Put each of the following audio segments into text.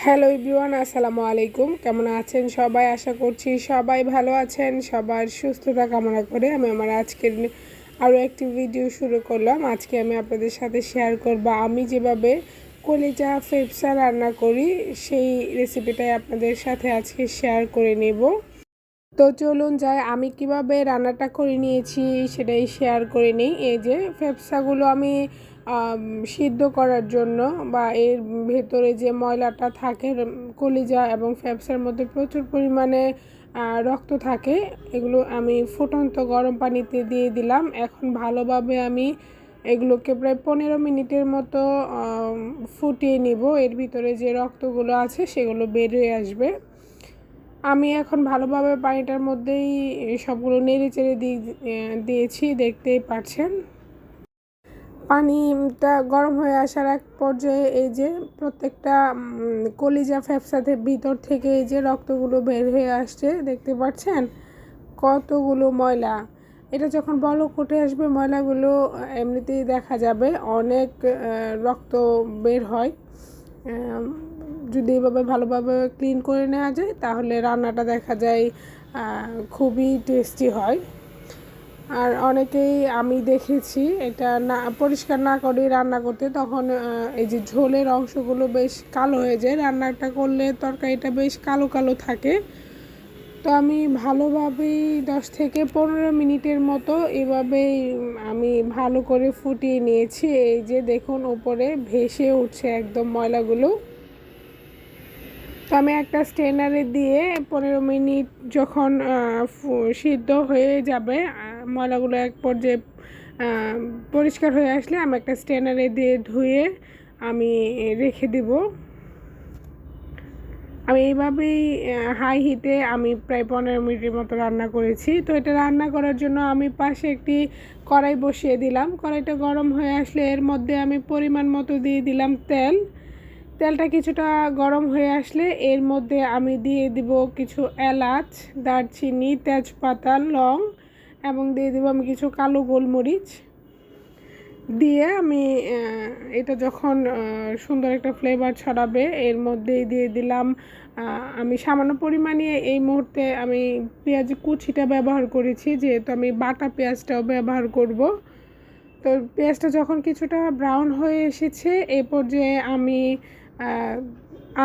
Hello everyone, আসসালামু আলাইকুম। কেমন আছেন সবাই? আশা করছি সবাই ভালো আছেন। সবার সুস্থতা কামনা করে আমি আমার আজকের আরও একটি ভিডিও শুরু করলাম। আজকে আমি আপনাদের সাথে শেয়ার করব আমি যেভাবে কলিজা ফেফসা রান্না করি, সেই রেসিপিটাই আপনাদের সাথে আজকে শেয়ার করে নেব। তো চলুন যাই, আমি কিভাবে রান্নাটা করে নিয়েছি সেটাই শেয়ার করে নিই। এই যে ফেফসাগুলো আমি সিদ্ধ করার জন্য বা এর ভেতরে যে ময়লাটা থাকে, কলিজা এবং ফেফসার মধ্যে প্রচুর পরিমাণে রক্ত থাকে, এগুলো আমি ফুটন্ত গরম পানিতে দিয়ে দিলাম। এখন ভালোভাবে আমি এগুলোকে প্রায় 15 মিনিটের মতো ফুটিয়ে নিব। এর ভিতরে যে রক্তগুলো আছে সেগুলো বের হয়ে আসবে। আমি এখন ভালোভাবে পানিটার মধ্যেই সবগুলো নেড়ে চেড়ে দিয়েছি, দেখতেই পাচ্ছেন। পানিটা গরম হয়ে আসার এক পর্যায়ে এই যে প্রত্যেকটা কলিজা ফ্যাপসাতে ভিতর থেকে এই যে রক্তগুলো বের হয়ে আসছে, দেখতে পাচ্ছেন কতগুলো ময়লা। এটা যখন বলক উঠে আসবে, ময়লাগুলো এমনিতেই দেখা যাবে, অনেক রক্ত বের হয়। যদি এভাবে ভালোভাবে ক্লিন করে নেওয়া যায় তাহলে রান্নাটা দেখা যায় খুবই টেস্টি হয়। আর অনেকেই আমি দেখেছি এটা না পরিষ্কার না করে রান্না করতে, তখন এই যে ঝোলের অংশগুলো বেশ কালো হয়ে যায়, রান্নাটা করলে তরকারিটা বেশ কালো কালো থাকে। তো আমি ভালোভাবেই 10 থেকে 15 মিনিটের মতো এভাবেই আমি ভালো করে ফুটিয়ে নিয়েছি। এই যে দেখুন উপরে ভেসে উঠছে একদম ময়লাগুলো। তো আমি একটা স্ট্রেনারে দিয়ে 15 মিনিট যখন সিদ্ধ হয়ে যাবে, ময়লাগুলো এক পর্যায়ে পরিষ্কার হয়ে আসলে আমি একটা স্ট্রেনারে দিয়ে ধুয়ে আমি রেখে দিব। আমি এইভাবেই হাই হিটে আমি প্রায় 15 মিনিটের মতো রান্না করেছি। তো এটা রান্না করার জন্য আমি পাশে একটি কড়াই বসিয়ে দিলাম। কড়াইটা গরম হয়ে আসলে এর মধ্যে আমি পরিমাণ মতো দিয়ে দিলাম তেলটা কিছুটা গরম হয়ে আসলে এর মধ্যে আমি দিয়ে দিব কিছু এলাচ, দারচিনি, তেজপাতা, লং এবং দিয়ে দেবো আমি কিছু কালো গোলমরিচ। দিয়ে আমি এটা যখন সুন্দর একটা ফ্লেভার ছড়াবে, এর মধ্যেই দিয়ে দিলাম আমি সামান্য পরিমাণে এই মুহূর্তে আমি পেঁয়াজ কুচিটা ব্যবহার করেছি, যেহেতু আমি বাটা পেঁয়াজটাও ব্যবহার করব। তো পেঁয়াজটা যখন কিছুটা ব্রাউন হয়ে এসেছে, এই পর্যায়ে আমি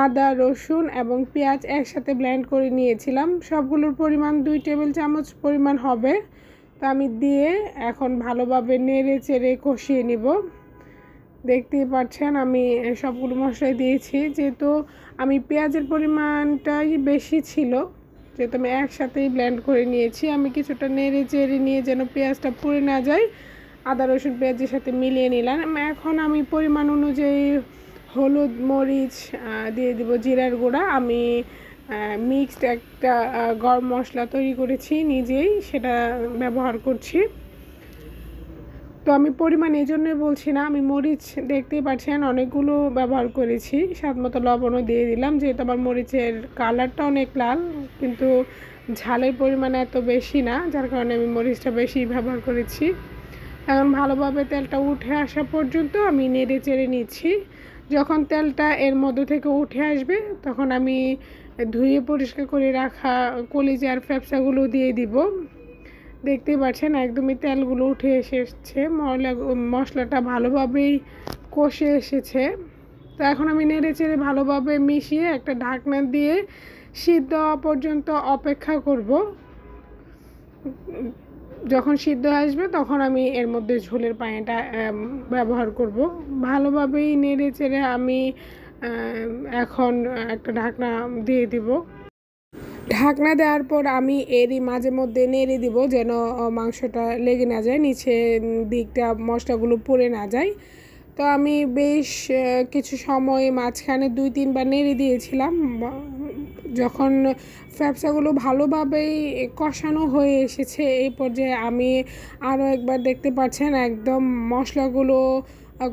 আদা, রসুন এবং পেঁয়াজ একসাথে ব্লেন্ড করে নিয়েছিলাম। সবগুলোর পরিমাণ 2 টেবিল চামচ পরিমাণ হবে। তো আমি দিয়ে এখন ভালোভাবে নেড়ে চেড়ে কষিয়ে নিব। দেখতেই পাচ্ছেন আমি সবগুলো মশলাই দিয়েছি, যেহেতু আমি পেঁয়াজের পরিমাণটাই বেশি ছিল, যেহেতু আমি একসাথেই ব্লেন্ড করে নিয়েছি। আমি কিছুটা নেড়ে চেড়ে নিয়ে যেন পেঁয়াজটা পুড়ে না যায়, আদা রসুন পেঁয়াজের সাথে মিলিয়ে নিলাম। এখন আমি পরিমাণ অনুযায়ী হলুদ, মরিচ দিয়ে দিব, জিরার গুঁড়া। আমি মিক্সড একটা গরম মশলা তৈরি করেছি নিজেই, সেটা ব্যবহার করছি। তো আমি পরিমাণ এই জন্যই বলছি না, আমি মরিচ দেখতেই পাচ্ছেন অনেকগুলো ব্যবহার করেছি। স্বাদ মতো লবণও দিয়ে দিলাম, যেহেতু আমার মরিচের কালারটা অনেক লাল, কিন্তু ঝালের পরিমাণ এত বেশি না, যার কারণে আমি মরিচটা বেশি ব্যবহার করেছি। এখন ভালোভাবে তেলটা উঠে আসা পর্যন্ত আমি নেড়ে চেড়ে নিচ্ছি। যখন তেলটা এর মধ্য থেকে উঠে আসবে, তখন আমি ধুয়ে পরিষ্কার করে রাখা কলিজার ফ্যাপসাগুলো দিয়ে দিব। দেখতেই পাচ্ছেন একদমই তেলগুলো উঠে এসেছে, মশলাটা ভালোভাবেই কষে এসেছে। তো এখন আমি নেড়ে চেড়ে ভালোভাবে মিশিয়ে একটা ঢাকনা দিয়ে সিদ্ধ হওয়া পর্যন্ত অপেক্ষা করব। যখন সিদ্ধ আসবে তখন আমি এর মধ্যে ঝোলের পানিটা ব্যবহার করব। ভালোভাবেই নেড়ে চেড়ে আমি এখন একটা ঢাকনা দিয়ে দিব। ঢাকনা দেওয়ার পর আমি এরই মাঝে মধ্যে নেড়ে দিব, যেন মাংসটা লেগে না যায়, নিচের দিকটা মশলাগুলো পুড়ে না যায়। তো আমি বেশ কিছু সময় মাঝখানে 2-3 বার নেড়ে দিয়েছিলাম। যখন ফ্যাপসাগুলো ভালোভাবেই কষানো হয়ে এসেছে, এই পর্যায়ে আমি আরও একবার দেখতে পাচ্ছেন একদম মশলাগুলো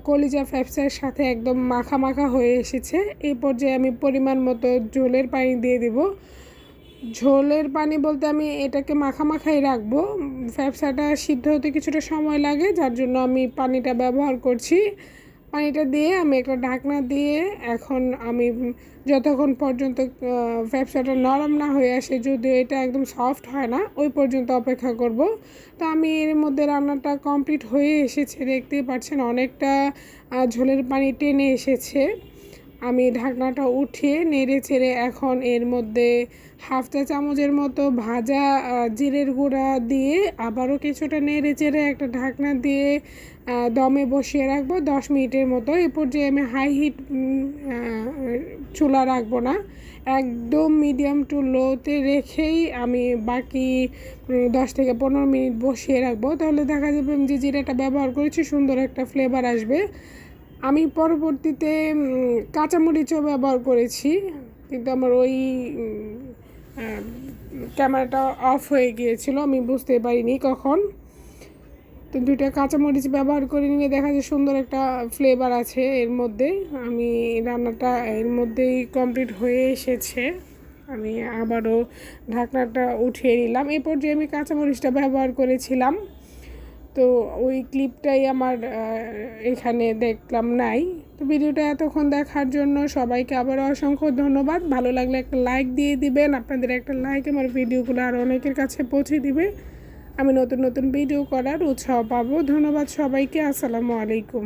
কলিজা ফ্যাপসার সাথে একদম মাখা মাখা হয়ে এসেছে। এই পর্যায়ে আমি পরিমাণ মতো ঝোলের পানি দিয়ে দিব। ঝোলের পানি বলতে আমি এটাকে মাখামাখাই রাখবো, ফ্যাপসাটা সিদ্ধ হতে কিছুটা সময় লাগে, যার জন্য আমি পানিটা ব্যবহার করছি। পানিটা দিয়ে আমি একটা ঢাকনা দিয়ে এখন আমি যতক্ষণ পর্যন্ত ব্যবসাটা নরম না হয়ে আসে, যদিও এটা একদম সফট হয় না, ওই পর্যন্ত অপেক্ষা করব। তো আমি এর মধ্যে রান্নাটা কমপ্লিট হয়ে এসেছে, দেখতেই পাচ্ছেন অনেকটা ঝোলের পানি টেনে এসেছে। আমি ঢাকনাটা উঠিয়ে নেড়ে চেড়ে এখন এর মধ্যে হাফ চা চামচের মতো ভাজা জিরের গুঁড়া দিয়ে আবারও কিছুটা নেড়ে চেড়ে একটা ঢাকনা দিয়ে দমে বসিয়ে রাখবো 10 মিনিটের মতো। এ পর্যায়ে আমি হাই হিট চুলা রাখবো না, একদম মিডিয়াম টু লোতে রেখেই আমি বাকি 10 থেকে 15 মিনিট বসিয়ে রাখবো। তাহলে দেখা যাবে আমি যে জিরাটা ব্যবহার করেছি সুন্দর একটা ফ্লেভার আসবে। আমি পরবর্তীতে কাঁচামরিচও ব্যবহার করেছি, কিন্তু আমার ওই ক্যামেরাটা অফ হয়ে গিয়েছিল, আমি বুঝতে পারিনি কখন। তো 2টা কাঁচামরিচ ব্যবহার করে নিলে দেখা যায় সুন্দর একটা ফ্লেভার আছে এর মধ্যে। আমি রান্নাটা এর মধ্যেই কমপ্লিট হয়ে এসেছে। আমি আবারও ঢাকনাটা উঠিয়ে নিলাম। এই পর্যায়ে আমি কাঁচামরিচটা ব্যবহার করেছিলাম, তো ওই ক্লিপটাই আমার এখানে দেখলাম নাই। তো ভিডিওটা এতক্ষণ দেখার জন্য সবাইকে আবারও অসংখ্য ধন্যবাদ। ভালো লাগলে একটা লাইক দিয়ে দিবেন, আপনাদের একটা লাইক আমার ভিডিওগুলো আরও অনেকের কাছে পৌঁছে দিবে, আমি নতুন নতুন ভিডিও করার উৎসাহ পাবো। ধন্যবাদ সবাইকে, আসসালামু আলাইকুম।